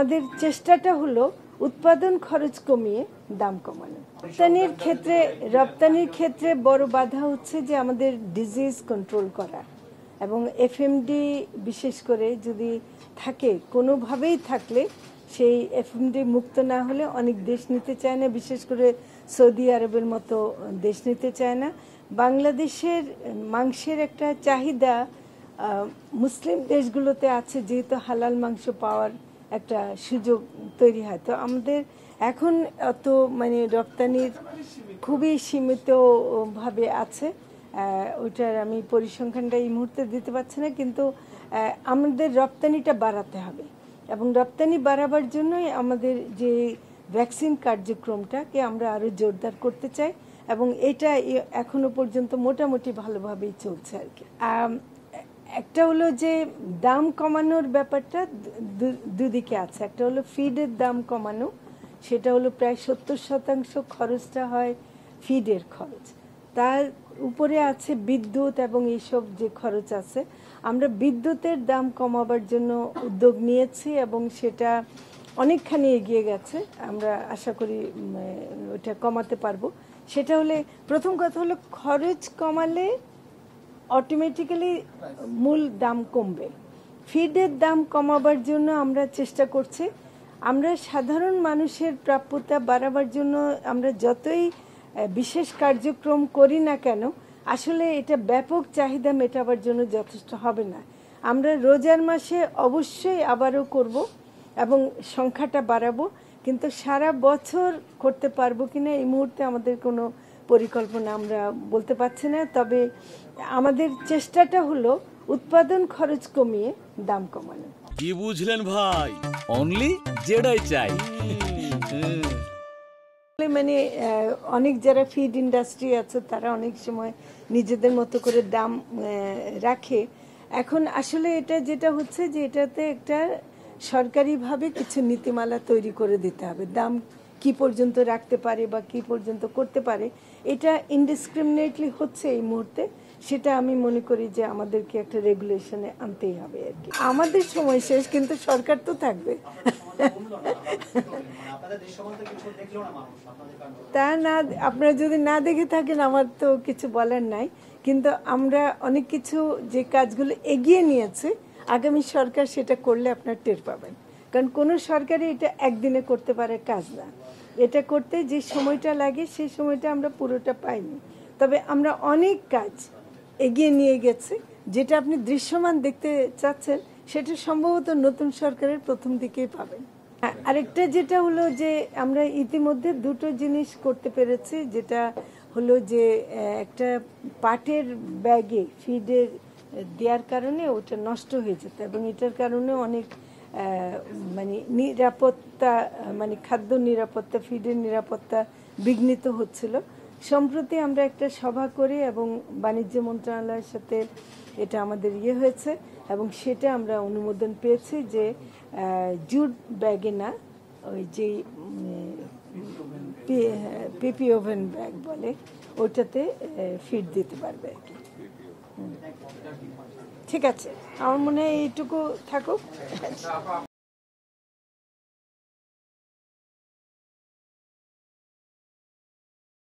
আমাদের চেষ্টাটা হলো উৎপাদন খরচ কমিয়ে দাম কমানো। রপ্তানির ক্ষেত্রে বড় বাধা হচ্ছে যে আমাদের ডিজিজ কন্ট্রোল করা, এবং এফএমডি বিশেষ করে যদি থাকে কোনোভাবেই থাকলে সেই এফএমডি মুক্ত না হলে অনেক দেশ নিতে চায় না, বিশেষ করে সৌদি আরবের মতো দেশ নিতে চায় না। বাংলাদেশের মাংসের একটা চাহিদা মুসলিম দেশগুলোতে আছে, যেহেতু হালাল মাংস পাওয়ার একটা সুযোগ তৈরি হয়। তো আমাদের এখন অত রপ্তানির খুবই সীমিতভাবে আছে, ওইটার আমি পরিসংখ্যানটা এই মুহূর্তে দিতে পারছি না, কিন্তু আমাদের রপ্তানিটা বাড়াতে হবে, এবং রপ্তানি বাড়াবার জন্যই আমাদের যে ভ্যাকসিন কার্যক্রমটাকে আমরা আরও জোরদার করতে চাই, এবং এটা এখনো পর্যন্ত মোটামুটি ভালোভাবেই চলছে আর কি। একটা হলো যে দাম কমানোর ব্যাপারটা দুদিকে আছে। একটা হলো ফিডের দাম কমানো, সেটা হলো প্রায় 70% খরচটা হয় ফিডের খরচ, তার উপরে আছে বিদ্যুৎ এবং এইসব যে খরচ আছে। আমরা বিদ্যুতের দাম কমাবার জন্য উদ্যোগ নিয়েছি এবং সেটা অনেকখানি এগিয়ে গেছে, আমরা আশা করি ওটা কমাতে পারবো। সেটা হলে প্রথম কথা হলো খরচ কমালে অটোমেটিক্যালি মূল দাম কমবে। ফিডের দাম কমাবার জন্য আমরা চেষ্টা করছি। আমরা সাধারণ মানুষের প্রাপ্যতা বাড়াবার জন্য আমরা যতই বিশেষ কার্যক্রম করি না কেন, আসলে এটা ব্যাপক চাহিদা মেটাবার জন্য যথেষ্ট হবে না। আমরা রোজার মাসে অবশ্যই আবারও করব এবং সংখ্যাটা বাড়াবো, কিন্তু সারা বছর করতে পারবো কিনা এই মুহূর্তে আমাদের কোনো পরিকল্পনা আমরা বলতে পারছি না। তবে আমাদের চেষ্টাটা হলো উৎপাদন খরচ কমিয়ে দাম কমানো। কি বুঝলেন ভাই? অনলি যেটাই চাই। অনেক যারা ফিড ইন্ডাস্ট্রি আছে তারা অনেক সময় নিজেদের মতো করে দাম রাখে। এখন আসলে এটা যেটা হচ্ছে যে এটাতে একটা সরকারিভাবে কিছু নীতিমালা তৈরি করে দিতে হবে, দাম কি পর্যন্ত রাখতে পারে বা কি পর্যন্ত করতে পারে। এটা ইনডিসক্রিমিনেটলি হচ্ছে এই মুহূর্তে, সেটা আমি মনে করি যে আমাদেরকে একটা রেগুলেশনে আনতেই হবে আর কি। আমাদের সময় শেষ, কিন্তু সরকার তো থাকবে। তা না, আপনারা যদি না দেখে থাকেন আমার তো কিছু বলার নাই, কিন্তু আমরা অনেক কিছু যে কাজগুলো এগিয়ে নিয়েছে, আগামী সরকার সেটা করলে আপনার টের পাবেন। কারণ কোনো সরকারই এটা একদিনে করতে পারে কাজ না, এটা করতে যে সময়টা লাগে সেই সময়টা আমরা পুরোটা পাইনি। তবে আমরা অনেক কাজ এগিয়ে নিয়ে গেছে, যেটা আপনি দৃশ্যমান দেখতে চাচ্ছেন সেটা সম্ভবত নতুন সরকারের প্রথম দিকেই পাবেন। আরেকটা যেটা হলো যে আমরা ইতিমধ্যে দুটো জিনিস করতে পেরেছি, যেটা হলো যে একটা পাটের ব্যাগে ফিডের দেওয়ার কারণে ওটা নষ্ট হয়ে যেত, এবং এটার কারণে অনেক নিরাপত্তা খাদ্য নিরাপত্তা, ফিডের নিরাপত্তা বিঘ্নিত হচ্ছিল। সম্প্রতি আমরা একটা সভা করি এবং বাণিজ্য মন্ত্রণালয়ের সাথে এটা আমাদের হয়েছে, এবং সেটা আমরা অনুমোদন পেয়েছি যে জুট ব্যাগে না, ওই যে পিপি ওভেন ব্যাগ বলে ওটাতে ফিড দিতে পারবে আর কি। ঠিক আছে, আমার মনে হয় এইটুকু থাকুক।